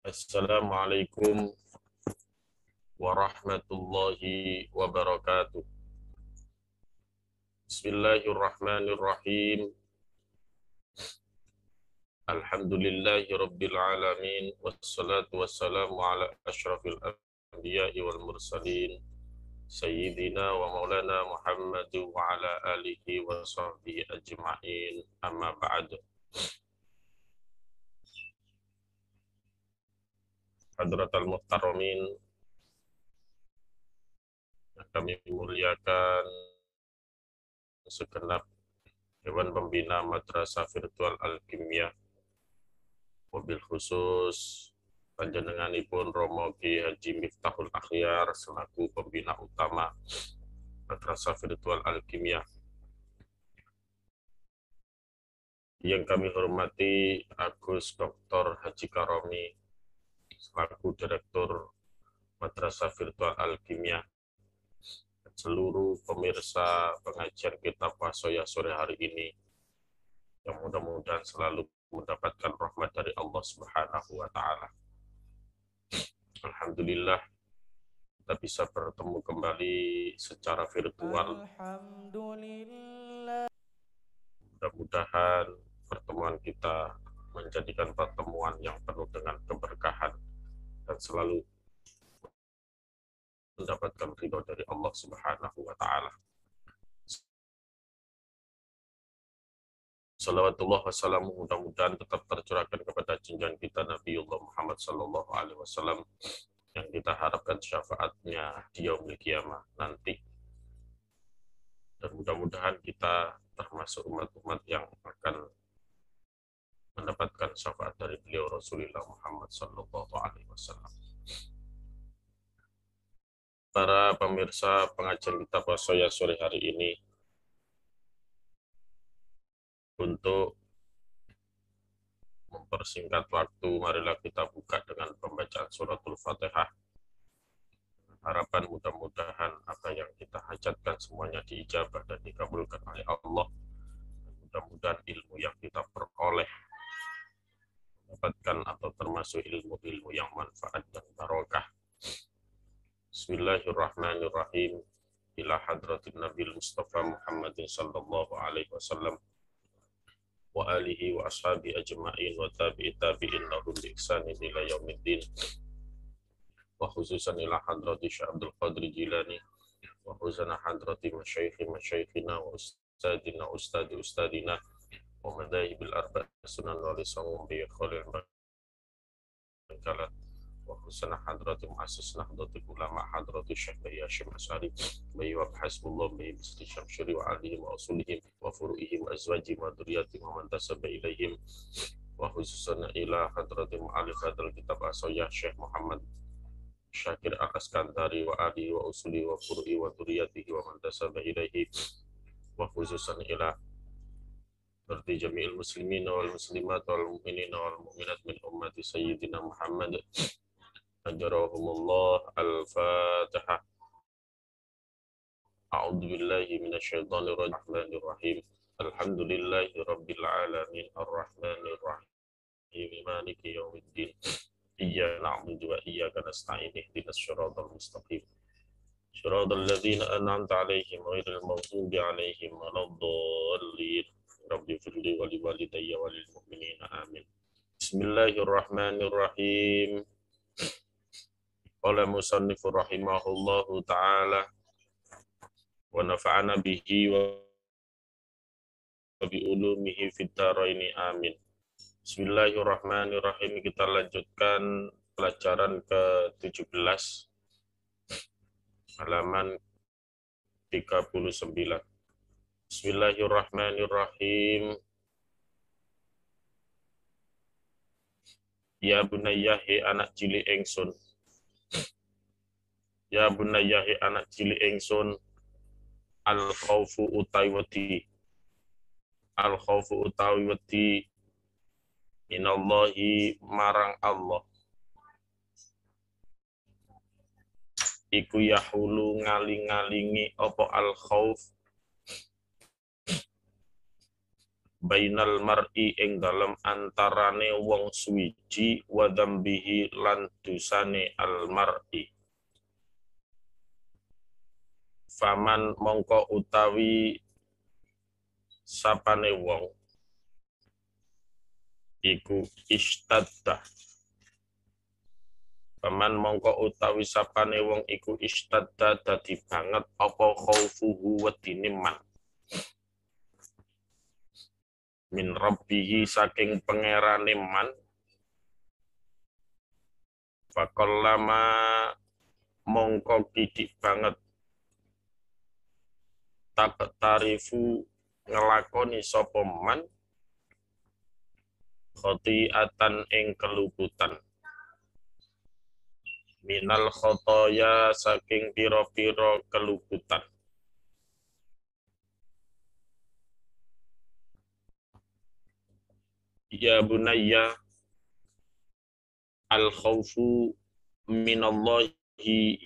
Assalamualaikum warahmatullahi wabarakatuh. Bismillahirrahmanirrahim. Alhamdulillahi rabbil alamin. Wassalatu wassalamu ala ashrafil anbiya'i wal mursalin. Sayyidina wa maulana Muhammad wa ala alihi wa sahbihi ajma'in. Amma ba'd. Hadratal muhtaramin, kami muliakan segenap Dewan Pembina Madrasah Virtual Al-Kimia, mobil khusus panjenenganipun Romo Ki Haji Miftahul Akhyar selaku pembina utama Madrasah Virtual Al-Kimia. Yang kami hormati Agus Dr. Haji Karomi selaku Direktur Madrasah Virtual Al-Kimia. Seluruh pemirsa pengajian kitab Wasoya sore hari ini yang mudah-mudahan selalu mendapatkan rahmat dari Allah Subhanahu wa taala. Alhamdulillah kita bisa bertemu kembali secara virtual. Alhamdulillah. Mudah-mudahan pertemuan kita menjadikan pertemuan yang penuh dengan keberkahan dan selalu mendapatkan ridho dari Allah Subhanahu wa taala. Salawatullah wassalamu mudah-mudahan tetap tercurahkan kepada junjungan kita Nabiullah Muhammad sallallahu alaihi wasallam yang kita harapkan syafaatnya di yaumil qiyamah nanti. Dan mudah-mudahan kita termasuk umat-umat yang akan mendapatkan syafaat dari beliau Rasulullah Muhammad sallallahu alaihi wasallam. Para pemirsa pengajian kitab Wasoya sore hari ini, untuk mempersingkat waktu, marilah kita buka dengan pembacaan suratul Fatihah. Harapan mudah-mudahan apa yang kita hajatkan semuanya diijabah dan dikabulkan oleh Allah. Mudah-mudahan ilmu yang kita peroleh mendapatkan atau termasuk ilmu-ilmu yang manfaat dan barokah. Bismillahirrahmanirrahim. Ila hadratin Nabi Mustafa Muhammadin sallallahu alaihi wasallam wa alihi wa ashabi ajma'in wa tabi'in lahum bi ihsanin ila yaumiddin. Wa khususan ila hadrati Syekh Abdul Qadir Jilani wa huzana hadrati masyaikhina wa ustadina wa madhahibil arba' sunan wa lisawum bi khalil bakalat wa husana hadrati muassis nahdlatul ulama hadrati Syekh Bayi Hashim Asy'ari Bayi wa hasbullah Bayi Bisti Syamsyuri wa alihim wa usulihim wa furu'ihim wa azwajihim wa dzurriyyatihim wa man tasaba ilaihim wa khususana ila hadrati mu'alif hadzal kitab Wasoya Syekh Muhammad Syakir Al-Askandari wa alihi wa usuli wa furu'i wa dzurriyyatihi wa man tasaba ilaihi wa khususan ila berarti jami'il muslimin wal muslimat wal mu'minin wal mu'minat min ummati sayyidina Muhammad ajarahumullah. Al-Fatihah. A'udzu billahi minasyaitonir rajim. Alhamdulillahi rabbil alamin arrahmanir rahim maliki yaumiddin. Iyyaka na'budu wa iyyaka nasta'in ihdinas siratal mustaqim. Siratal ladzina an'amta 'alaihim ghairil maghdubi 'alaihim waladdallin. Rabbi firli wa liwalidayya wa lil mu'minina amin. Bismillahirrahmanirrahim. Qala musannifur rahimahullahu ta'ala wa nafa'ana bihi wa bi ulumihi fid dharaini amin. Bismillahirrahmanirrahim. Kita lanjutkan pelajaran ke-17 halaman 39. Bismillahirrahmanirrahim. Ya bunayyahi anak cilik ingsun. Ya bunayyahi anak cilik ingsun. Al khaufu utawi wedi. Al khaufu utawi wedi minallahi marang Allah. Iku yahulu ngaling-ngalingi apa al khauf bainal mar'i ing dalem antarane wong suwiji wa dzambihi lan dosane al mar'i. Faman mongko utawi sapane wong iku istadda. Faman mongko utawi sapane wong iku istadda dadi banget apa khaufuhu wedine man min rabbihi saking pangerane man faqallama mongko kidik banget tak tarifu ngelakoni sapa man khotiatan ing keluputan minal khotoya saking piro-piro keluputan. Ya bunayya al khawfu minallahi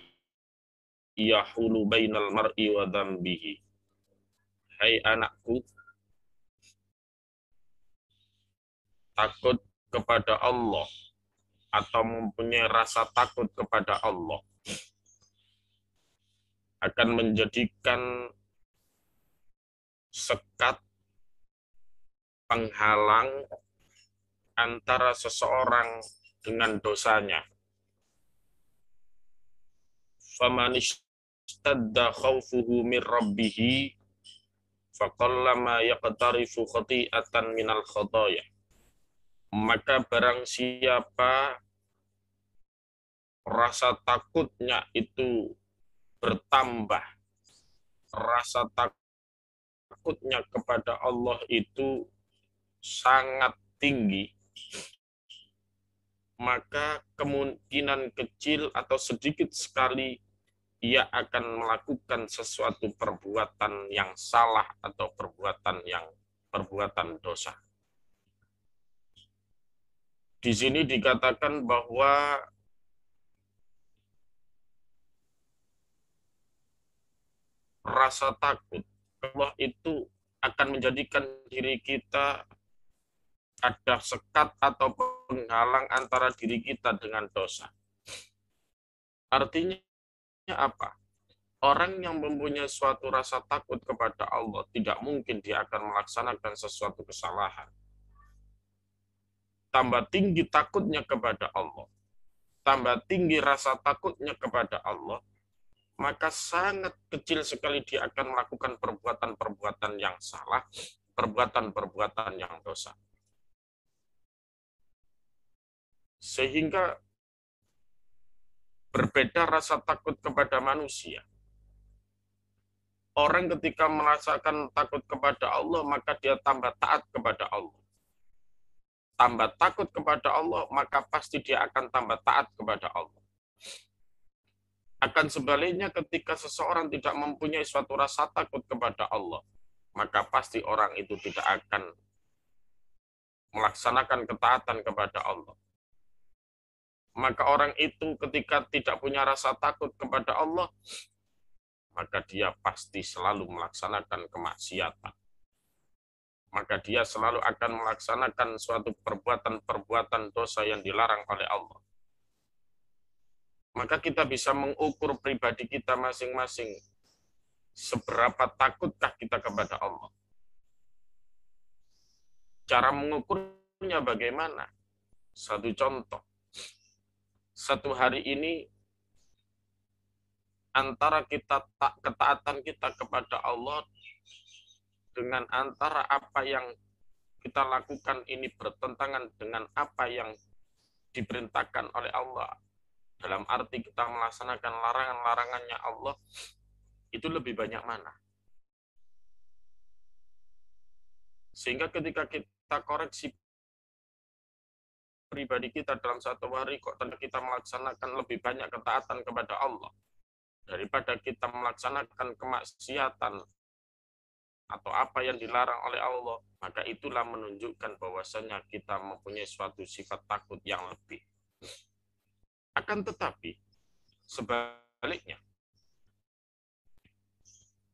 yahulu bainal mar'i wa dzambihi. Hai anakku, takut kepada Allah atau mempunyai rasa takut kepada Allah akan menjadikan sekat penghalang antara seseorang dengan dosanya. Faman istadda khawfuhu min rabbih faqallama yaqtarifu khati'atan minal khotoya. Maka barang siapa rasa takutnya itu bertambah, rasa takutnya kepada Allah itu sangat tinggi, maka kemungkinan kecil atau sedikit sekali ia akan melakukan sesuatu perbuatan yang salah atau perbuatan dosa. Di sini dikatakan bahwa rasa takut Allah itu akan menjadikan diri kita ada sekat atau penghalang antara diri kita dengan dosa. Artinya apa? Orang yang mempunyai suatu rasa takut kepada Allah, tidak mungkin dia akan melaksanakan sesuatu kesalahan. Tambah tinggi takutnya kepada Allah, tambah tinggi rasa takutnya kepada Allah, maka sangat kecil sekali dia akan melakukan perbuatan-perbuatan yang salah, perbuatan-perbuatan yang dosa. Sehingga berbeda rasa takut kepada manusia. Orang ketika merasakan takut kepada Allah, maka dia tambah taat kepada Allah. Tambah takut kepada Allah, maka pasti dia akan tambah taat kepada Allah. Akan sebaliknya ketika seseorang tidak mempunyai suatu rasa takut kepada Allah, maka pasti orang itu tidak akan melaksanakan ketaatan kepada Allah. Maka orang itu ketika tidak punya rasa takut kepada Allah, maka dia pasti selalu melaksanakan kemaksiatan. Maka dia selalu akan melaksanakan suatu perbuatan-perbuatan dosa yang dilarang oleh Allah. Maka kita bisa mengukur pribadi kita masing-masing. Seberapa takutkah kita kepada Allah? Cara mengukurnya bagaimana? Satu contoh. Satu hari ini antara ketaatan kita kepada Allah dengan antara apa yang kita lakukan ini bertentangan dengan apa yang diperintahkan oleh Allah. Dalam arti kita melaksanakan larangan-larangannya Allah, itu lebih banyak mana? Sehingga ketika kita koreksi pribadi kita dalam satu hari, kok kita melaksanakan lebih banyak ketaatan kepada Allah daripada kita melaksanakan kemaksiatan atau apa yang dilarang oleh Allah, maka itulah menunjukkan bahwasanya kita mempunyai suatu sifat takut yang lebih. Akan tetapi, sebaliknya,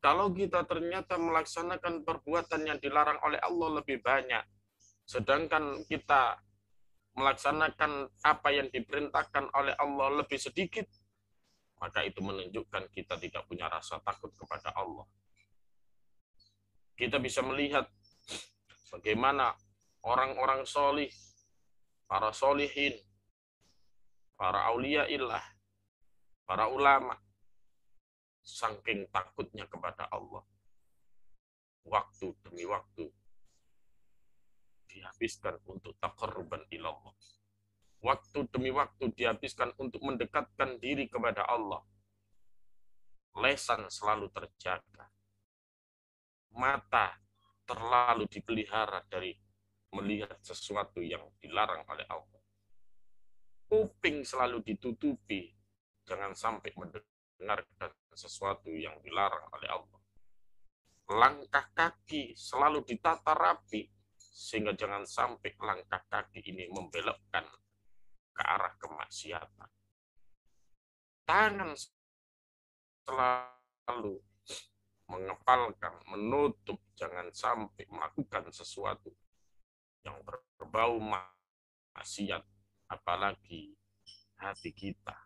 Kalau kita ternyata melaksanakan perbuatan yang dilarang oleh Allah lebih banyak, sedangkan kita melaksanakan apa yang diperintahkan oleh Allah lebih sedikit, maka itu menunjukkan kita tidak punya rasa takut kepada Allah. Kita bisa melihat bagaimana orang-orang solih, para solihin, para auliaillah, para ulama, saking takutnya kepada Allah, waktu demi waktu dihabiskan untuk taqarruban ilallah. Waktu demi waktu dihabiskan untuk mendekatkan diri kepada Allah. Lesan selalu terjaga. Mata terlalu dipelihara dari melihat sesuatu yang dilarang oleh Allah. Kuping selalu ditutupi, jangan sampai mendengarkan sesuatu yang dilarang oleh Allah. Langkah kaki selalu ditata rapi, sehingga jangan sampai langkah kaki ini membelokkan ke arah kemaksiatan. Tangan selalu mengepalkan, menutup, jangan sampai melakukan sesuatu yang berbau maksiat, apalagi hati kita.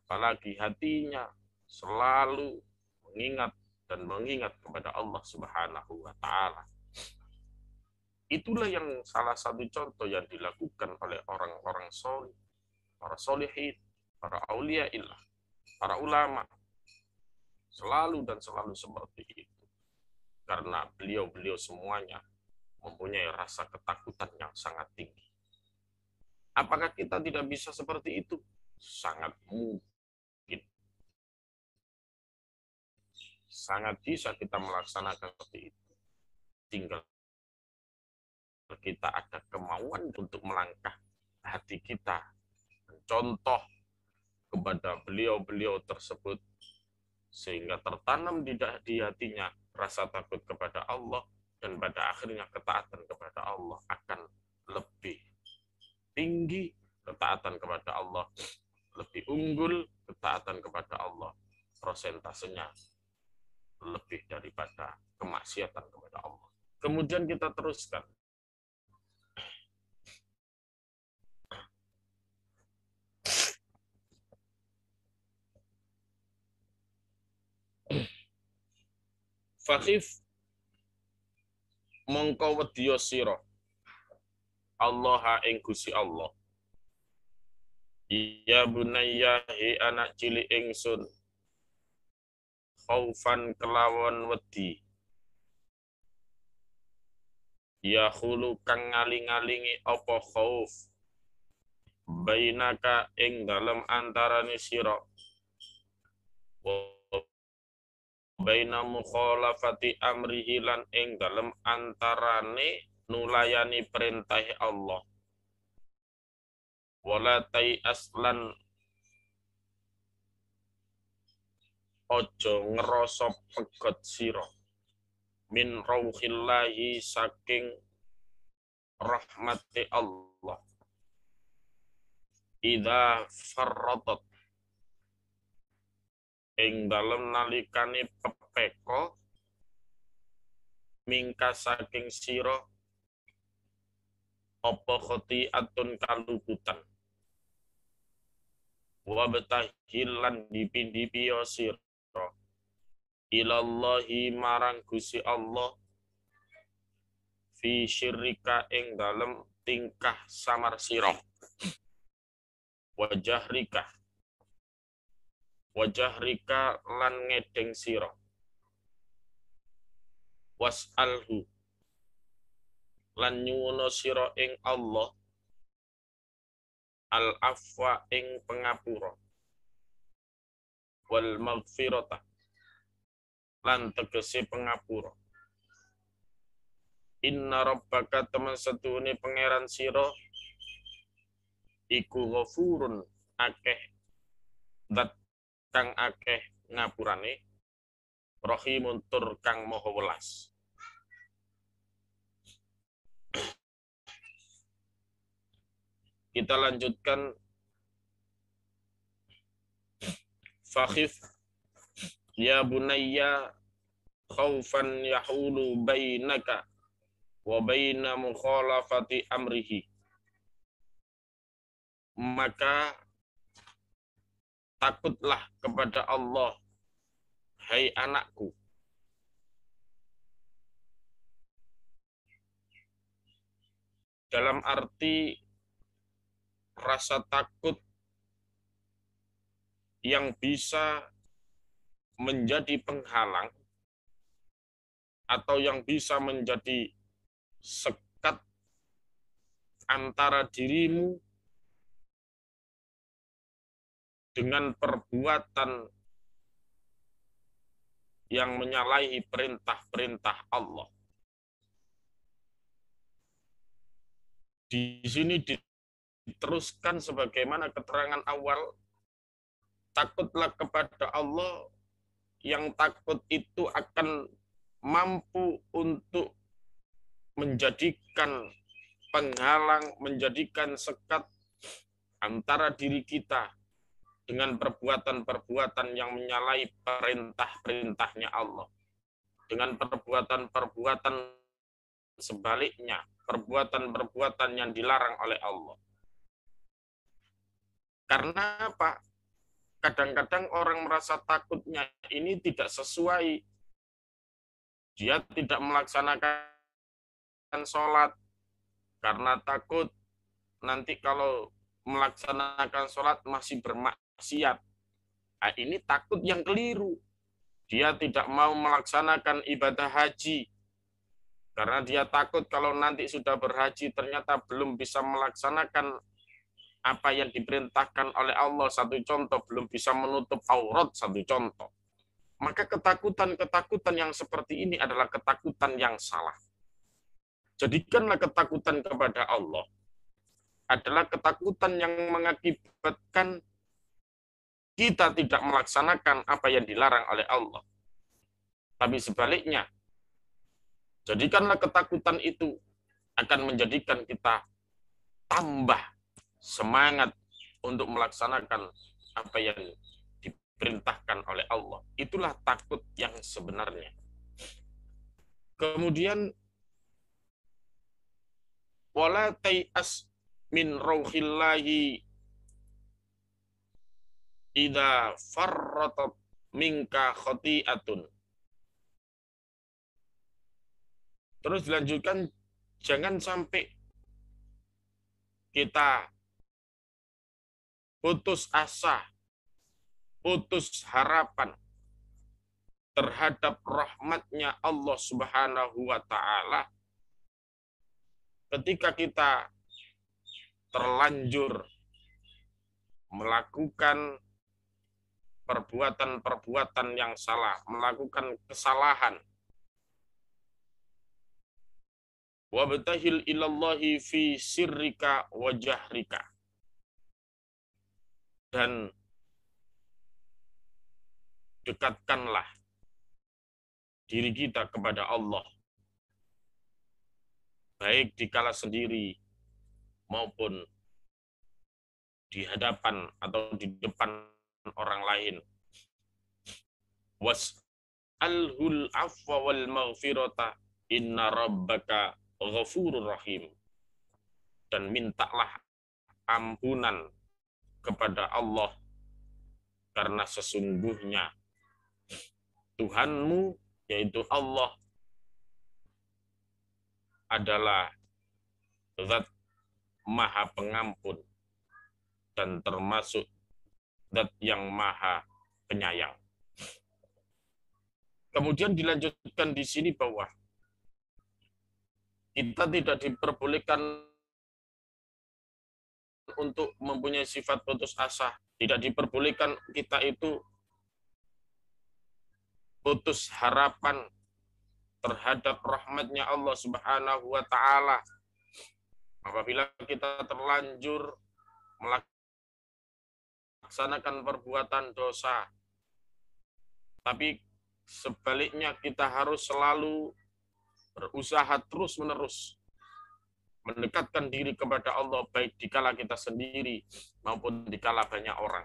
Apalagi hatinya selalu mengingat dan mengingat kepada Allah Subhanahu wa Ta'ala. Itulah yang salah satu contoh yang dilakukan oleh orang-orang solih, para solihin, para auliaillah, para ulama. Selalu dan selalu seperti itu. Karena beliau-beliau semuanya mempunyai rasa ketakutan yang sangat tinggi. Apakah kita tidak bisa seperti itu? Sangat mungkin. Sangat bisa kita melaksanakan seperti itu. Tinggal kita ada kemauan untuk melangkah hati kita. Contoh kepada beliau-beliau tersebut, sehingga tertanam di hatinya rasa takut kepada Allah, dan pada akhirnya ketaatan kepada Allah akan lebih tinggi, ketaatan kepada Allah lebih unggul, ketaatan kepada Allah prosentasenya lebih daripada kemaksiatan kepada Allah. Kemudian kita teruskan. Fakhif mongko wedya sira Allah ing Gusti Allah. Ya bunayya he anak cilik ingsun, khaufan kelawan wedi, ya khulu kang ngaling-alingi apa khauf, bainaka ing dalem antarane sira, baina mukhalafati amrihi lan ing dalem antarane nulayani perintah Allah. Wala tai aslan ojo ngerasa pegot sira min rauhillahi saking rahmati Allah. Idza farratat ing dalem nalikane pepeko mingka saking sira apa khotiatun kaluputan, wa betahilan dipindi-piyo sira ilallahi marang Gusti Allah fi syirrika ing dalem tingkah samar sira, wajah rika lan ngedeng sira, was'alhu lan nyuwuna sira ing Allah al afwa ing pengapura, wal maghfirata lan tegese pengapura. Inna rabbaka temen setune pangeran sira iku ghafurun akeh dat kang akeh ngapurane, rahimun tur kang maha welas. Kita lanjutkan. Fakhif ya bunayya khaufan yahulu bainaka wa baina mukhalafati amrihi. Maka takutlah kepada Allah, hai anakku. Dalam arti rasa takut yang bisa menjadi penghalang atau yang bisa menjadi sekat antara dirimu dengan perbuatan yang menyalahi perintah-perintah Allah. Di sini diteruskan sebagaimana keterangan awal, takutlah kepada Allah, yang takut itu akan mampu untuk menjadikan penghalang, menjadikan sekat antara diri kita dengan perbuatan-perbuatan yang menyalahi perintah-perintahnya Allah. Dengan perbuatan-perbuatan sebaliknya, perbuatan-perbuatan yang dilarang oleh Allah. Karena apa? Kadang-kadang orang merasa takutnya ini tidak sesuai. Dia tidak melaksanakan sholat karena takut nanti kalau melaksanakan sholat masih bermaksiat. Nah, ini takut yang keliru. Dia tidak mau melaksanakan ibadah haji karena dia takut kalau nanti sudah berhaji ternyata belum bisa melaksanakan apa yang diperintahkan oleh Allah. Satu contoh, belum bisa menutup aurat, satu contoh. Maka ketakutan-ketakutan yang seperti ini adalah ketakutan yang salah. Jadikanlah ketakutan kepada Allah adalah ketakutan yang mengakibatkan kita tidak melaksanakan apa yang dilarang oleh Allah. Tapi sebaliknya, jadikanlah ketakutan itu akan menjadikan kita tambah semangat untuk melaksanakan apa yang diperintahkan oleh Allah. Itulah takut yang sebenarnya. Kemudian, wala tai'as min rauhillahi idza farratat minka khati'atun. Terus dilanjutkan, jangan sampai kita putus asa, putus harapan terhadap rahmatnya Allah Subhanahu wa ta'ala ketika kita terlanjur melakukan perbuatan-perbuatan yang salah, melakukan kesalahan. Wabtahil ilallahi fi sirrika wa jahrika. Dan dekatkanlah diri kita kepada Allah, baik dikala sendiri maupun di hadapan atau di depan orang lain. Was'alhul afwa wal maghfirata inna rabbaka ghafurur rahim. Dan mintalah ampunan kepada Allah karena sesungguhnya Tuhanmu, yaitu Allah, adalah zat maha pengampun dan termasuk zat yang maha penyayang. Kemudian dilanjutkan di sini bahwa kita tidak diperbolehkan untuk mempunyai sifat putus asa. Tidak diperbolehkan kita itu putus harapan terhadap rahmatnya Allah Subhanahu wa ta'ala apabila kita terlanjur melaksanakan perbuatan dosa. Tapi sebaliknya kita harus selalu berusaha terus-menerus mendekatkan diri kepada Allah, baik dikala kita sendiri maupun dikala banyak orang.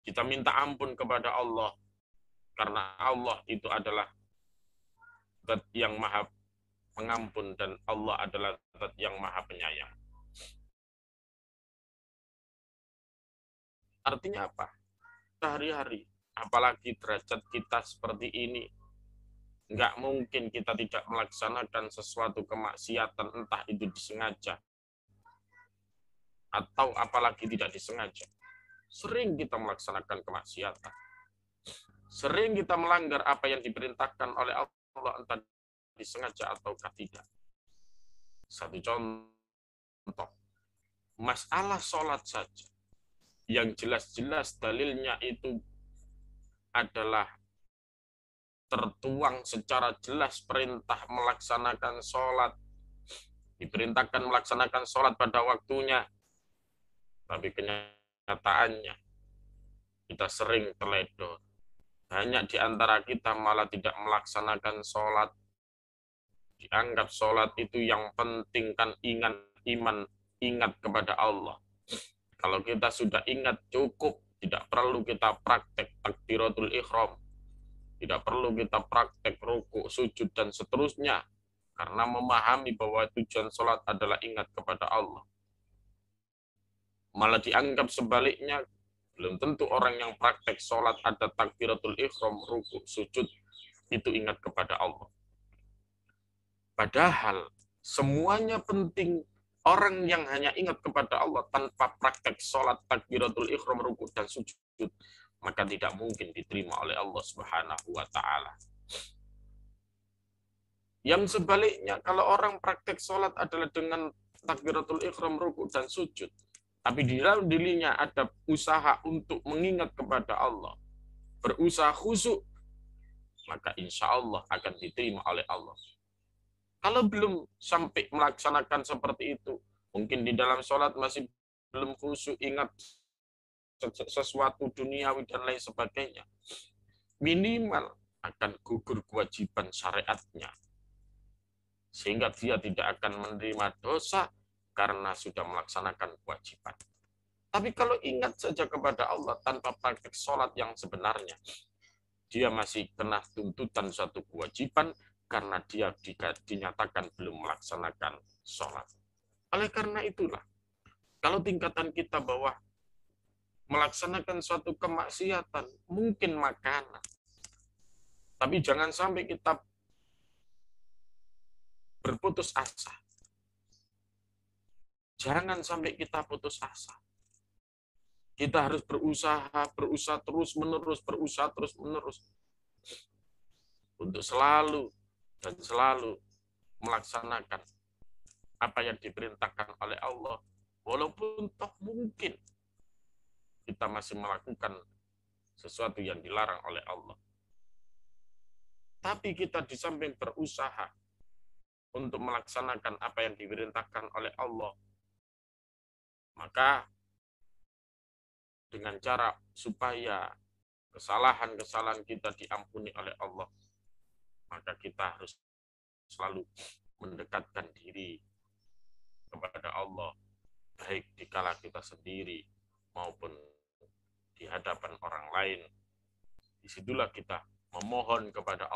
Kita minta ampun kepada Allah Karena Allah itu adalah zat yang maha pengampun dan Allah adalah zat yang maha penyayang. Artinya apa? Sehari-hari, apalagi derajat kita seperti ini, nggak mungkin kita tidak melaksanakan sesuatu kemaksiatan, entah itu disengaja atau apalagi tidak disengaja. Sering kita melaksanakan kemaksiatan. Sering kita melanggar apa yang diperintahkan oleh Allah, entah disengaja ataukah tidak. Satu contoh, masalah sholat saja. Yang jelas-jelas dalilnya itu adalah tertuang secara jelas perintah melaksanakan sholat. Diperintahkan melaksanakan sholat pada waktunya. Tapi kenyataannya, kita sering teledor. Banyak di antara kita malah tidak melaksanakan sholat. Dianggap sholat itu yang penting, kan ingat iman, ingat kepada Allah. Kalau kita sudah ingat cukup, tidak perlu kita praktek takbiratul ihram. Tidak perlu kita praktek ruku, sujud, dan seterusnya. Karena memahami bahwa tujuan sholat adalah ingat kepada Allah. Malah dianggap sebaliknya, belum tentu orang yang praktek sholat ada takbiratul ihram, ruku, sujud, itu ingat kepada Allah. Padahal semuanya penting. Orang yang hanya ingat kepada Allah tanpa praktek sholat, takbiratul ihram, ruku, dan sujud, maka tidak mungkin diterima oleh Allah Subhanahu wa Ta'ala. Yang sebaliknya, kalau orang praktek sholat adalah dengan takbiratul ihram, ruku, dan sujud, tapi di dalam dirinya ada usaha untuk mengingat kepada Allah, berusaha khusyuk, maka insya Allah akan diterima oleh Allah. Kalau belum sampai melaksanakan seperti itu, mungkin di dalam sholat masih belum khusyuk, ingat sesuatu duniawi dan lain sebagainya, minimal akan gugur kewajiban syariatnya. Sehingga dia tidak akan menerima dosa karena sudah melaksanakan kewajiban. Tapi kalau ingat saja kepada Allah tanpa praktek sholat yang sebenarnya, dia masih kena tuntutan satu kewajiban karena dia dinyatakan belum melaksanakan sholat. Oleh karena itulah, kalau tingkatan kita bahwa melaksanakan suatu kemaksiatan, mungkin makanan. Tapi jangan sampai kita berputus asa. Jangan sampai kita putus asa. Kita harus berusaha terus-menerus, untuk selalu dan selalu melaksanakan apa yang diperintahkan oleh Allah, walaupun toh mungkin kita masih melakukan sesuatu yang dilarang oleh Allah. Tapi kita di samping berusaha untuk melaksanakan apa yang diperintahkan oleh Allah, maka dengan cara supaya kesalahan-kesalahan kita diampuni oleh Allah, maka kita harus selalu mendekatkan diri kepada Allah, baik dikala kita sendiri maupun di hadapan orang lain. Disitulah kita memohon kepada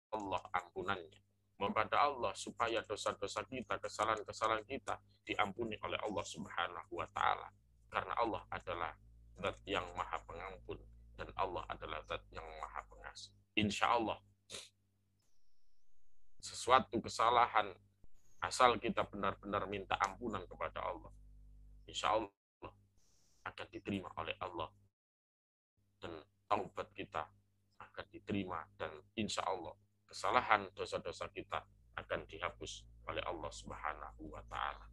Allah ampunannya, kepada Allah supaya dosa-dosa kita, kesalahan-kesalahan kita diampuni oleh Allah Subhanahu wa Ta'ala. Karena Allah adalah zat yang maha pengampun dan Allah adalah zat yang maha pengasih. Insya Allah sesuatu kesalahan, asal kita benar-benar minta ampunan kepada Allah, insya Allah akan diterima oleh Allah dan taubat kita akan diterima, dan insya Allah kesalahan dosa-dosa kita akan dihapus oleh Allah Subhanahu wa Ta'ala.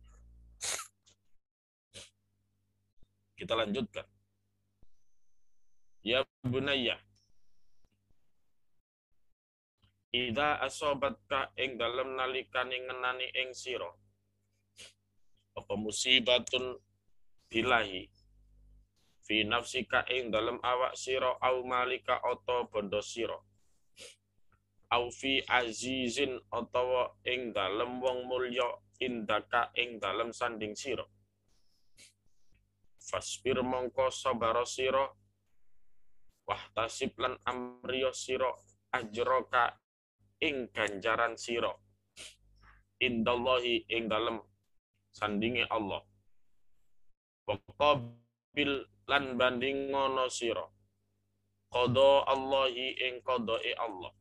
Kita lanjutkan. Ya bunayya, idza asobatka ing dalem nalikane ngenani ing sira apa musibatun bilahi fi nafsika ing dalem awak sira au malika ata bondo sira au fi azizin utawa ing dalem wong mulya indaka ing dalem sanding sira fasbir mongko sabar sira Wahtasib lan amriyo sira ajroka ing ganjaran sira indallahi ing dalem sandinge Allah. Wa qabil lan banding ngono sira qada Allahi ing qadae Allah.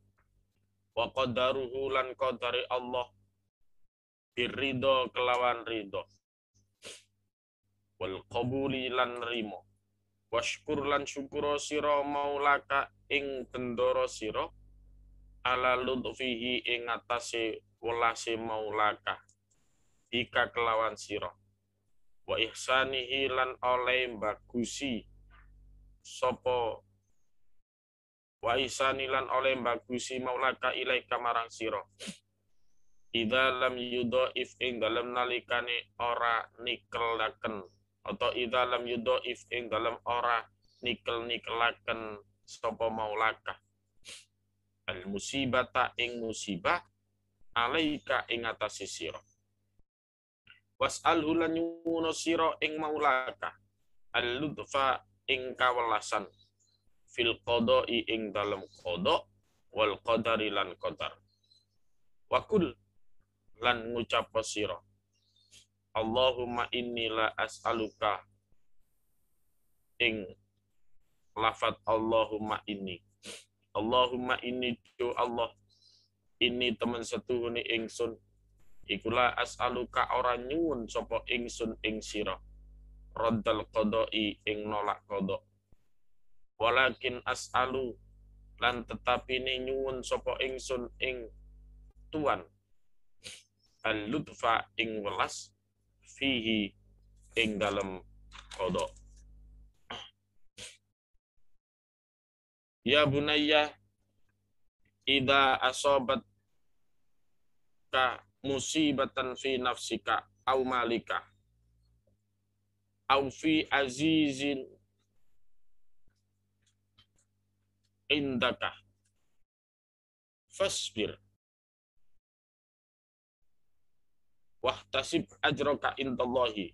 Wa qadaruhu lan qadari Allah birridho kelawan ridho. Wal qabuli lan rimo. Washkur lan syukuro sira maulaka ing bendoro sira ala lutfihi ing atase welase maulaka bika kelawan sira. Wa ihsanihi lan oleh bagusi sapa wa ihsani lan oleh bagusi maulaka ilaika marang sira. Idza lam yudhaif ing dalem nalikane ora nikelaken atau idza lam yudhaif ing dalem ora nikelaken sapa maulaka al musibata ing musibah alaika ing atase sira. Was'alhu lan nyuwuna sira ing maulaka al-lutfa ing kawelasan fil qada'i ing dalem qada wal qadari lan qadar. Wakul lan ngucap sira Allahumma inni la as'aluka ing lafat Allahumma inni do Allah ini temen setuhune ingsun ikulah as'aluka ora nyuwun sapa ingsun ing sira raddal qada'i ing nolak qada walakin as'alu lan tetapi ni nyuwun sapa ingsun ing tuan al-lutfa ing welas fihi ing dalem qada. Ya bunayya idza asobat ka musibatan fi nafsika au malika au fi azizin indaka fasbir wahtasib ajraka indallahi.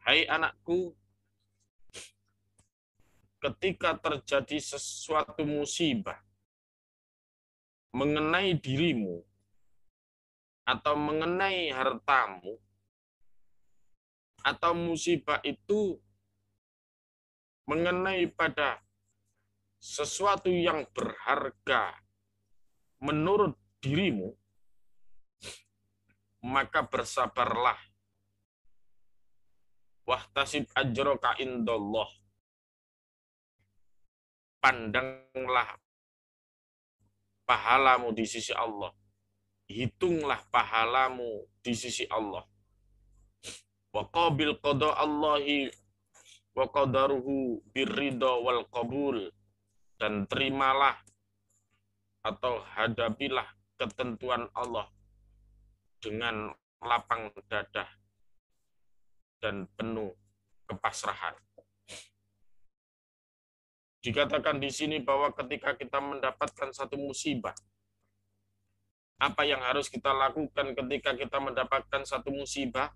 Hai anakku, ketika terjadi sesuatu musibah mengenai dirimu atau mengenai hartamu atau musibah itu mengenai pada sesuatu yang berharga menurut dirimu, maka bersabarlah. Wahtasib ajroka indallah. Pandanglah pahalamu di sisi Allah. Hitunglah pahalamu di sisi Allah. Wa qabil qada Allahi wa qadaruhu birridha wal qabul. Dan terimalah atau hadapilah ketentuan Allah dengan lapang dada dan penuh kepasrahan. Dikatakan di sini bahwa ketika kita mendapatkan satu musibah, apa yang harus kita lakukan ketika kita mendapatkan satu musibah?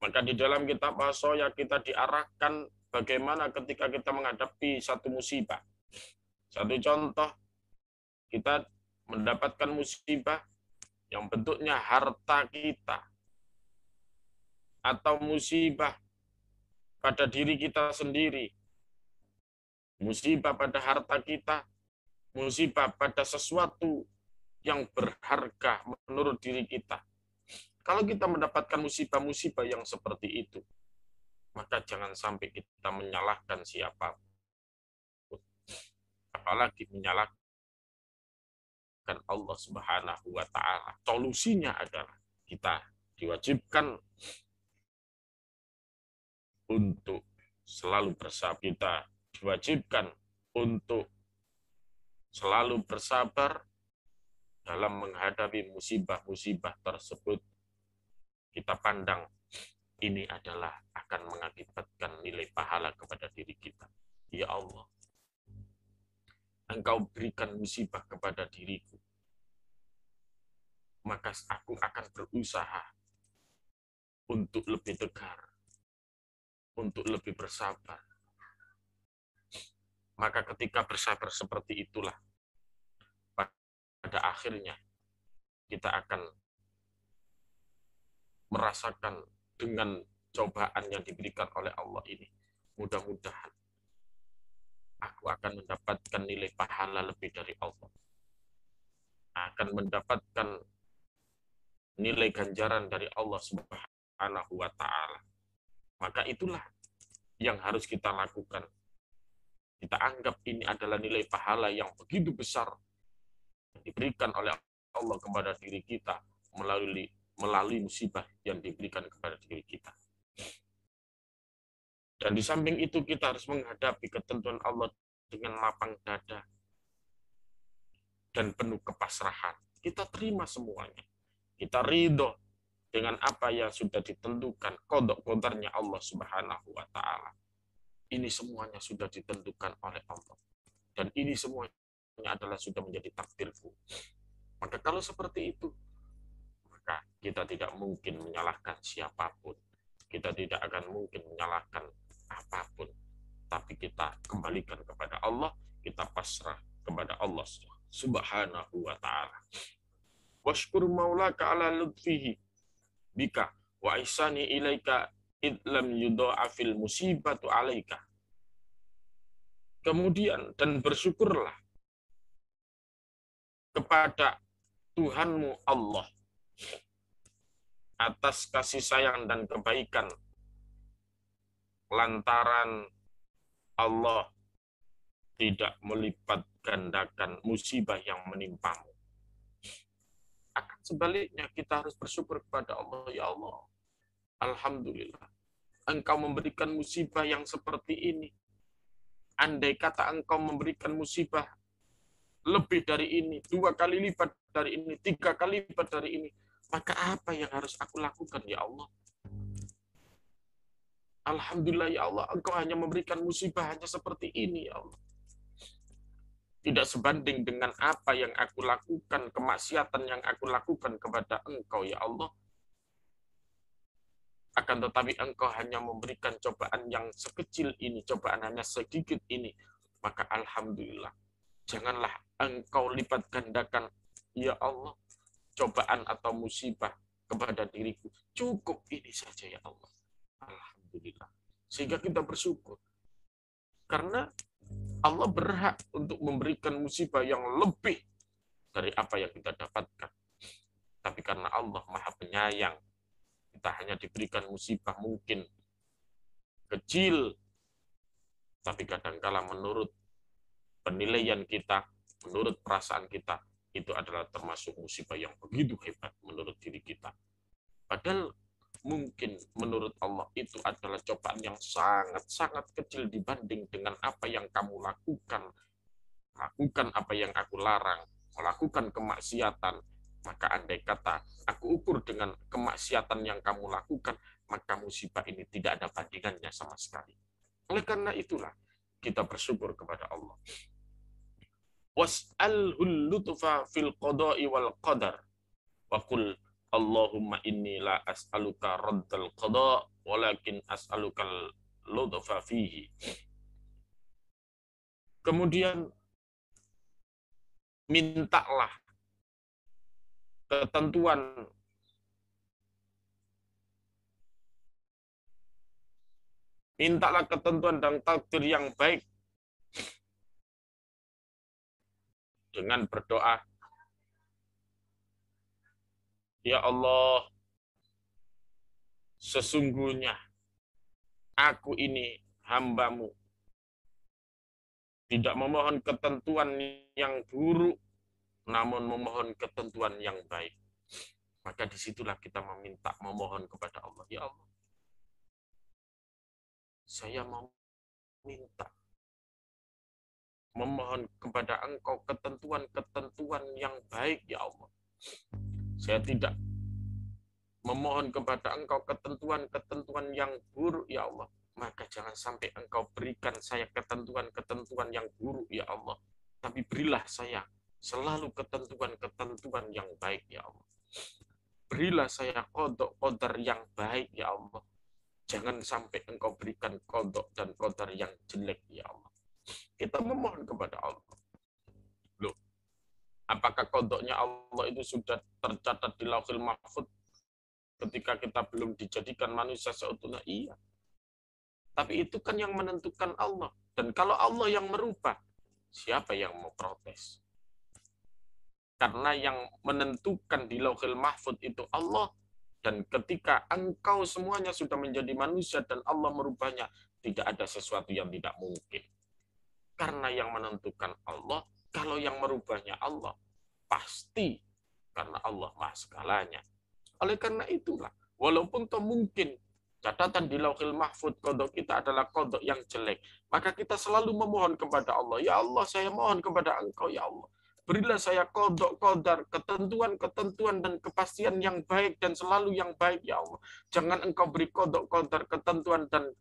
Maka di dalam kitab Wasoya kita diarahkan bagaimana ketika kita menghadapi satu musibah. Satu contoh, kita mendapatkan musibah yang bentuknya harta kita, atau musibah pada diri kita sendiri, musibah pada harta kita, musibah pada sesuatu yang berharga menurut diri kita. Kalau kita mendapatkan musibah-musibah yang seperti itu, maka jangan sampai kita menyalahkan siapapun. Apalagi menyalahkan Allah Subhanahu wa Ta'ala. Solusinya adalah kita diwajibkan untuk selalu bersabar. Kita diwajibkan untuk selalu bersabar dalam menghadapi musibah-musibah tersebut. Kita pandang ini adalah akan mengakibatkan nilai pahala kepada diri kita. Ya Allah, Engkau berikan musibah kepada diriku, maka aku akan berusaha untuk lebih tegar, untuk lebih bersabar. Maka ketika bersabar seperti itulah, pada akhirnya kita akan merasakan dengan cobaan yang diberikan oleh Allah ini. Mudah-mudahan aku akan mendapatkan nilai pahala lebih dari Allah. Akan mendapatkan nilai ganjaran dari Allah Subhanahu wa Ta'ala. Maka itulah yang harus kita lakukan. Kita anggap ini adalah nilai pahala yang begitu besar diberikan oleh Allah kepada diri kita melalui musibah yang diberikan kepada diri kita. Dan di samping itu kita harus menghadapi ketentuan Allah dengan lapang dada dan penuh kepasrahan. Kita terima semuanya. Kita ridho dengan apa yang sudah ditentukan, qada qadarnya Allah Subhanahu wa Ta'ala. Ini semuanya sudah ditentukan oleh Allah. Dan ini semuanya adalah sudah menjadi takdirku. Maka kalau seperti itu, maka kita tidak mungkin menyalahkan siapapun. Kita tidak akan mungkin menyalahkan apapun. Tapi kita kembalikan kepada Allah, kita pasrah kepada Allah Subhanahu wa Ta'ala. Washkur maulaka ala lutfihi bika wa ihsani ilaika id lam yudha'afil musibatu alaika. Kemudian, dan bersyukurlah kepada Tuhanmu Allah atas kasih sayang dan kebaikan lantaran Allah tidak melipat gandakan musibah yang menimpamu. Akan sebaliknya kita harus bersyukur kepada Allah. Ya Allah, alhamdulillah, Engkau memberikan musibah yang seperti ini. Andai kata Engkau memberikan musibah lebih dari ini, 2 kali lipat dari ini, 3 kali lipat dari ini, maka apa yang harus aku lakukan, ya Allah? Alhamdulillah, ya Allah, Engkau hanya memberikan musibah hanya seperti ini, ya Allah. Tidak sebanding dengan apa yang aku lakukan, kemaksiatan yang aku lakukan kepada Engkau, ya Allah. Akan tetapi Engkau hanya memberikan cobaan yang sekecil ini, cobaan hanya sedikit ini, maka alhamdulillah. Janganlah Engkau lipat gandakan, ya Allah, cobaan atau musibah kepada diriku. Cukup ini saja, ya Allah. Alhamdulillah. Sehingga kita bersyukur. Karena Allah berhak untuk memberikan musibah yang lebih dari apa yang kita dapatkan. Tapi karena Allah Maha Penyayang, kita hanya diberikan musibah mungkin kecil, tapi kadangkala menurut penilaian kita, menurut perasaan kita, itu adalah termasuk musibah yang begitu hebat menurut diri kita. Padahal mungkin menurut Allah itu adalah cobaan yang sangat-sangat kecil dibanding dengan apa yang kamu lakukan. Lakukan apa yang aku larang, melakukan kemaksiatan. Maka andai kata aku ukur dengan kemaksiatan yang kamu lakukan, maka musibah ini tidak ada bandingannya sama sekali. Oleh karena itulah kita bersyukur kepada Allah. Was'alhul lutfa fil qada'i wal qadar. Wa qul Allahumma inni la as'aluka raddal qada' walakin as'alukal lutfa fihi. Kemudian mintalah ketentuan dan takdir yang baik dengan berdoa, ya Allah, sesungguhnya aku ini hamba-Mu, tidak memohon ketentuan yang buruk, namun memohon ketentuan yang baik. Maka disitulah kita memohon kepada Allah. Ya Allah, saya mau minta, memohon kepada Engkau ketentuan-ketentuan yang baik, ya Allah. Saya tidak memohon kepada Engkau ketentuan-ketentuan yang buruk, ya Allah. Maka jangan sampai Engkau berikan saya ketentuan-ketentuan yang buruk, ya Allah. Tapi berilah saya selalu ketentuan-ketentuan yang baik, ya Allah. Berilah saya qada qadar yang baik, ya Allah. Jangan sampai engkau berikan qada dan qadar yang jelek, ya Allah. Kita memohon kepada Allah. Loh, apakah qadanya Allah itu sudah tercatat di Lauhul Mahfuz ketika kita belum dijadikan manusia seutuhnya? Iya. Tapi itu kan yang menentukan Allah. Dan kalau Allah yang merubah, siapa yang mau protes? Karena yang menentukan di Lauhul Mahfuz itu Allah. Dan ketika engkau semuanya sudah menjadi manusia dan Allah merubahnya, tidak ada sesuatu yang tidak mungkin. Karena yang menentukan Allah, kalau yang merubahnya Allah, pasti karena Allah Maha segalanya. Oleh karena itulah, walaupun toh mungkin catatan di Lauhul Mahfuz kodok kita adalah kodok yang jelek, maka kita selalu memohon kepada Allah, ya Allah, saya mohon kepada Engkau, ya Allah. Berilah saya kodok, kodar, ketentuan-ketentuan dan kepastian yang baik dan selalu yang baik, ya Allah. Jangan Engkau beri kodok, kodar, ketentuan dan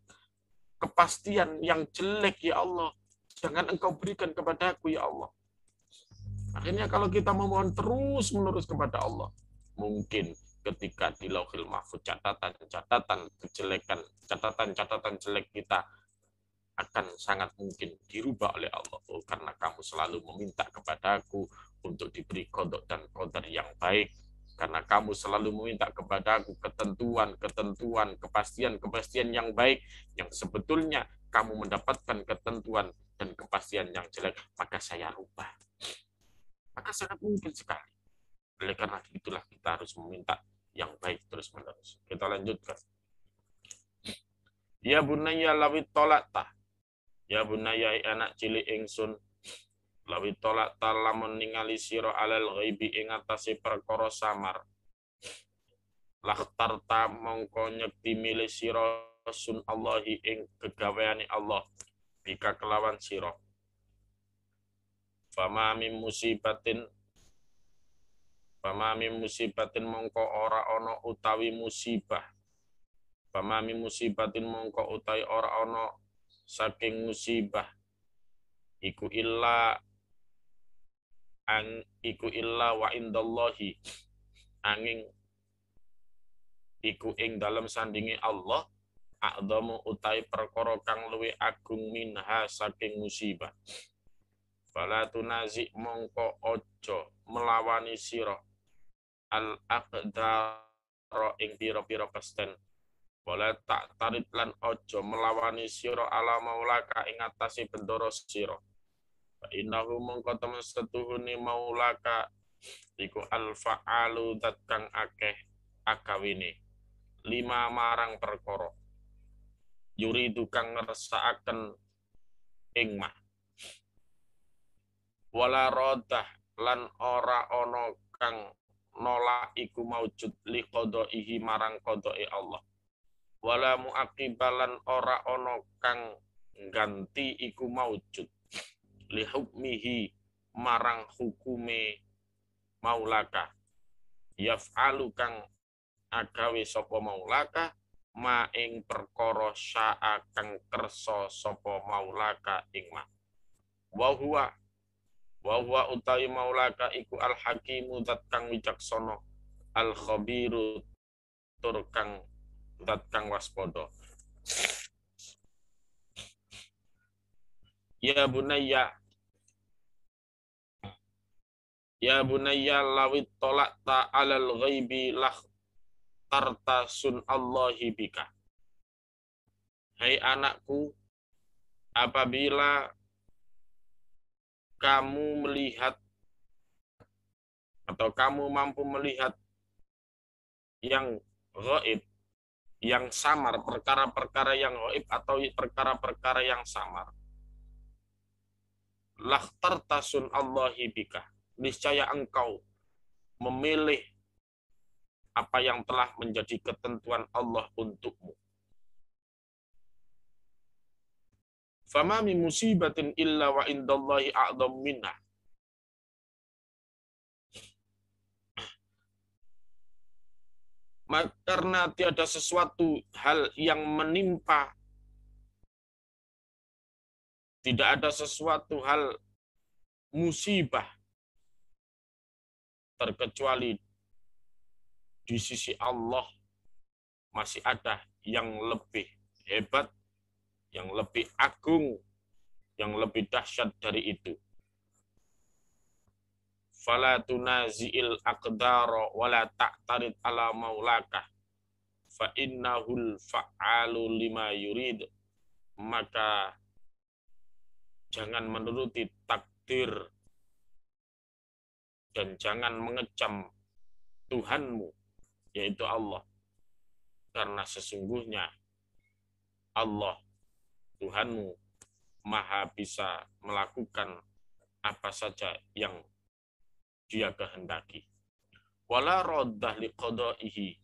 kepastian yang jelek, ya Allah. Jangan Engkau berikan kepadaku, ya Allah. Akhirnya kalau kita memohon terus-menerus kepada Allah, mungkin ketika di Lauhul Mahfuz catatan-catatan kejelekan, catatan-catatan jelek kita akan sangat mungkin dirubah oleh Allah. Oh, karena kamu selalu meminta kepadaku untuk diberi kodok dan qadar yang baik. Karena kamu selalu meminta kepadaku ketentuan, kepastian yang baik, yang sebetulnya kamu mendapatkan ketentuan dan kepastian yang jelek, maka saya rubah. Maka sangat mungkin sekali. Oleh karena itulah kita harus meminta yang baik terus-menerus. Kita lanjutkan. Ya bunayya lawit tolakta. Ya bunayya anak cilik ingsun. Lawit tolakta lamun ningali sira alal ghaibi ing atase perkara samar. Lakhtarta mongko nyekti milih sira sun Allahi ing kegaweane Allah. Bika kelawan sira. Fama min musibatin mongko ora ana utawi musibah. Fama min musibatin mongko utawi ora ana saking musibah. Iku illa wa indallahi. Angin iku ing dalam sandingi Allah a'dhamu utawi perkara kang luwih agung minha saking musibah. Fala tunazi mongko ojo melawani sira al aqdara ing pira-pira pesten. Wala tak tarit lan ojo melawani sira ala maulaka ing atase bendoro sira. Fa innahu mongko temen setuhune maulaka iku al fa'alu dat kang akeh akawine. 5 marang perkara. Yuridu kang ngersakaken ing mah. Wala rodah lan ora ana kang nolak iku maujud li qadaihi marang qadae Allah. Wala muaqibalan ora ana kang ganti iku maujud li hukmihi marang hukume maulaka. Yaf'alu kang agawe sapa maulaka ma ing perkara syaa kang kersa sapa maulaka ing ma. Wa huwa utawi maulaka iku al hakimu zat kang wicaksana, al khabiru tur kang zat kang waspada. Ya bunayya lawit tolakta alal ghaibi lah tarta sun Allahi bika. Hai anakku, apabila kamu melihat atau kamu mampu melihat yang gaib, yang samar, perkara-perkara yang gaib atau perkara-perkara yang samar. Lakhtartasun Allahi bika. Niscaya engkau memilih apa yang telah menjadi ketentuan Allah untukmu. Fama min musibatin illa wa indallahi a'dham minha. Karena tiada sesuatu hal yang menimpa, tidak ada sesuatu hal musibah terkecuali di sisi Allah masih ada yang lebih hebat, yang lebih agung, yang lebih dahsyat dari itu. Fala tunazi'il aqdara wala ta'tarid ala maulaka fa innahul fa'alu lima yurid. Maka jangan menuruti takdir dan jangan mengecam Tuhanmu, yaitu Allah. Karena sesungguhnya Allah, Tuhanmu, maha bisa melakukan apa saja yang Dia kehendaki. Wala raddah liqada'ihi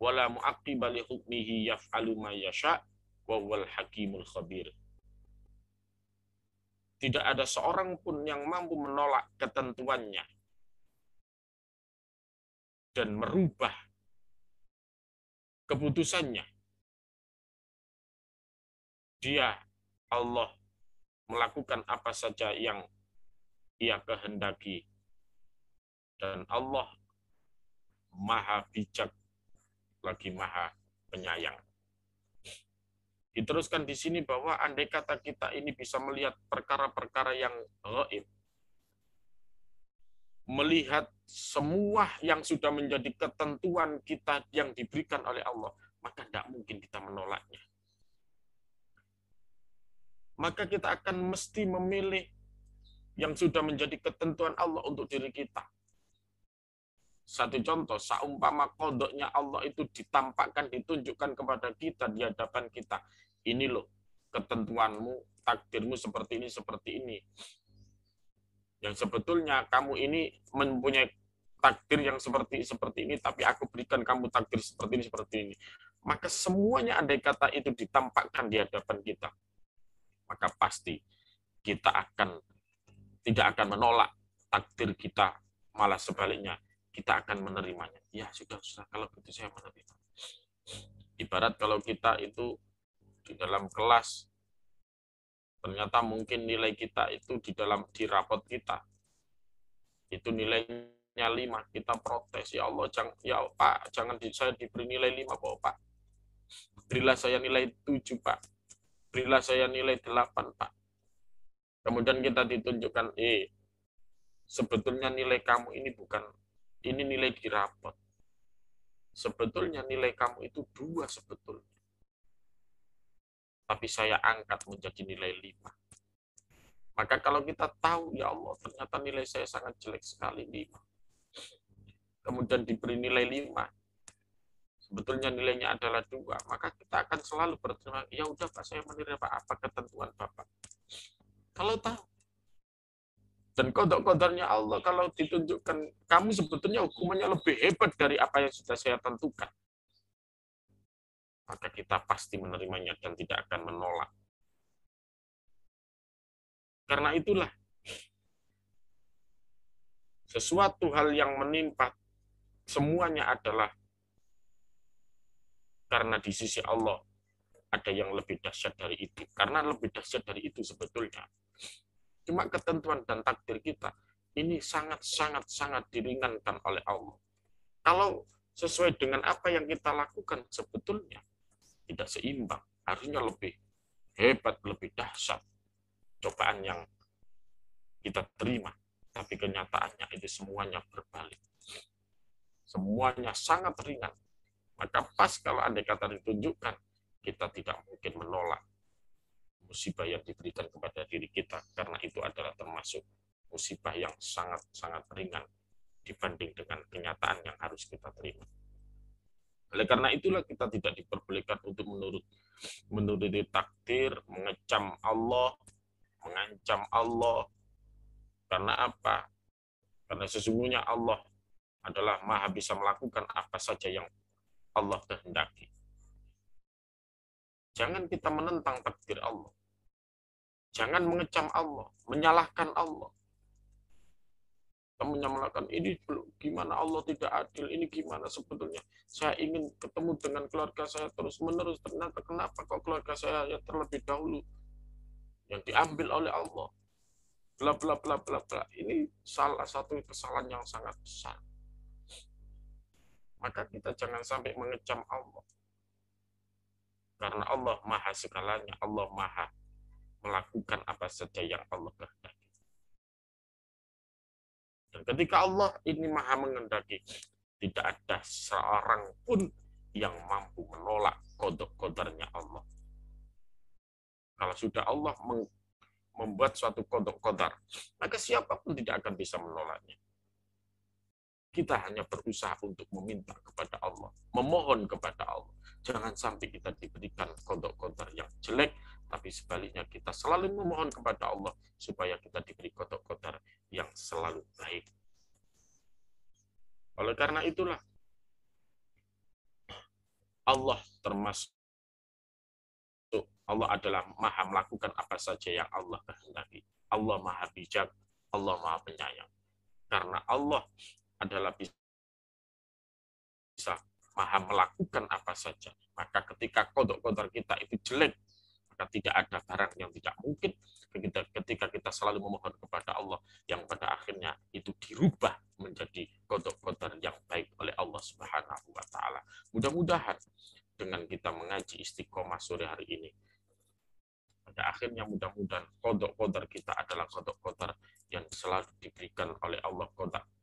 wala mu'aqqiba li hukmihi yaf'alu ma yasha' wa huwal hakimul khabir. Tidak ada seorang pun yang mampu menolak ketentuannya dan merubah keputusannya. Dia, Allah, melakukan apa saja yang Ia kehendaki. Dan Allah maha bijak lagi maha penyayang. Diteruskan di sini bahwa andai kata kita ini bisa melihat perkara-perkara yang gaib, melihat semua yang sudah menjadi ketentuan kita yang diberikan oleh Allah, maka tidak mungkin kita menolaknya. Maka kita akan mesti memilih yang sudah menjadi ketentuan Allah untuk diri kita. Satu contoh, saumpama kodoknya Allah itu ditampakkan, ditunjukkan kepada kita di hadapan kita. Ini loh ketentuanmu, takdirmu seperti ini. Yang sebetulnya kamu ini mempunyai takdir yang seperti ini, tapi aku berikan kamu takdir seperti ini. Maka semuanya andai kata itu ditampakkan di hadapan kita, maka pasti kita tidak akan menolak takdir kita, malah sebaliknya kita akan menerimanya. Ya sudah, kalau begitu saya menerima. Ibarat kalau kita itu di dalam kelas, ternyata mungkin nilai kita itu di rapot kita itu nilainya 5, kita protes, ya Allah, Pak, jangan saya diberi nilai 5 kok Pak. Berilah saya nilai 7 Pak. Berilah saya nilai 8 Pak. Kemudian kita ditunjukkan, sebetulnya nilai kamu ini nilai di rapot. Sebetulnya nilai kamu itu 2 sebetulnya. Tapi saya angkat menjadi nilai 5. Maka kalau kita tahu, ya Allah, ternyata nilai saya sangat jelek sekali, 5. Kemudian diberi nilai 5. Sebetulnya nilainya adalah 2. Maka kita akan selalu berterima, ya udah Pak, saya menerima apa ketentuan Bapak. Kalau tahu. Dan kodok-kodoknya Allah kalau ditunjukkan, kamu sebetulnya hukumannya lebih hebat dari apa yang sudah saya tentukan. Maka kita pasti menerimanya dan tidak akan menolak. Karena itulah, sesuatu hal yang menimpa semuanya adalah karena di sisi Allah ada yang lebih dahsyat dari itu. Karena lebih dahsyat dari itu sebetulnya. Cuma ketentuan dan takdir kita ini sangat diringankan oleh Allah. Kalau sesuai dengan apa yang kita lakukan sebetulnya tidak seimbang. Harusnya lebih hebat, lebih dahsyat cobaan yang kita terima. Tapi kenyataannya itu semuanya berbalik. Semuanya sangat ringan. Maka pas kalau andai kata ditunjukkan, kita tidak mungkin menolak musibah yang diberikan kepada diri kita, karena itu adalah termasuk musibah yang sangat ringan dibanding dengan kenyataan yang harus kita terima. Oleh karena itulah kita tidak diperbolehkan untuk menuruti takdir, mengecam Allah, mengancam Allah. Karena apa? Karena sesungguhnya Allah adalah maha bisa melakukan apa saja yang Allah kehendaki. Jangan kita menentang takdir Allah. Jangan mengecam Allah, menyalahkan Allah. Kamu menyalahkan, ini gimana Allah tidak adil, ini gimana sebetulnya. Saya ingin ketemu dengan keluarga saya terus-menerus, ternyata kenapa kok keluarga saya yang terlebih dahulu yang diambil oleh Allah. Bla bla bla bla bla. Ini salah satu kesalahan yang sangat besar. Maka kita jangan sampai mengecam Allah. Karena Allah maha segalanya, Allah maha melakukan apa saja yang Allah kehendaki. Dan ketika Allah ini maha mengendaki, tidak ada seorang pun yang mampu menolak kodok-kodarnya Allah. Kalau sudah Allah membuat suatu kodok-kodar, maka siapapun tidak akan bisa menolaknya. Kita hanya berusaha untuk meminta kepada Allah, memohon kepada Allah. Jangan sampai kita diberikan kodok-kodar yang jelek, tapi sebaliknya kita selalu memohon kepada Allah supaya kita diberi kodok-kodar yang selalu baik. Oleh karena itulah Allah termasuk Allah adalah maha melakukan apa saja yang Allah kehendaki. Allah maha bijak, Allah maha penyayang. Karena Allah adalah bisa maha melakukan apa saja. Maka ketika kodok-kodok kita itu jelek, maka tidak ada barang yang tidak mungkin ketika kita selalu memohon kepada Allah, yang pada akhirnya itu dirubah menjadi kodok-kodok yang baik oleh Allah Subhanahu wa Ta'ala. Mudah-mudahan dengan kita mengaji istiqomah sore hari ini, pada akhirnya mudah-mudahan kodok-kodok kita adalah kodok-kodok yang selalu diberikan oleh Allah,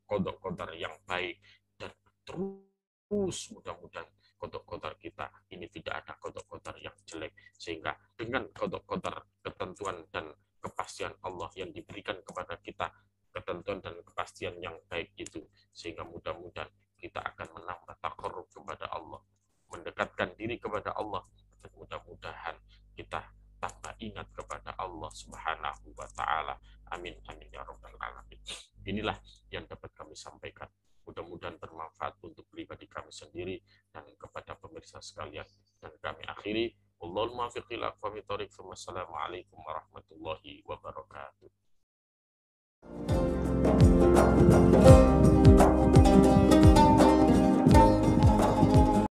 kodok-kodok yang baik, dan terus mudah-mudahan kodok-kodok kita ini tidak ada kodok-kodok yang jelek, sehingga dengan kodok-kodok ketentuan dan kepastian Allah yang diberikan kepada kita, ketentuan dan kepastian yang baik itu, sehingga mudah-mudahan kita akan menambah takarrub kepada Allah, mendekatkan diri kepada Allah, dan mudah-mudahan kita tambah ingat kepada Allah Subhanahu wa Ta'ala. Amin, amin ya Rabbal 'Alamin. Inilah yang dapat kami sampaikan. Mudah-mudahan bermanfaat untuk pribadi kami sendiri dan kepada pemirsa sekalian. Dan kami akhiri. Wallahul muwaffiq ila aqwamit thoriq. Wassalamualaikum warahmatullahi wabarakatuh.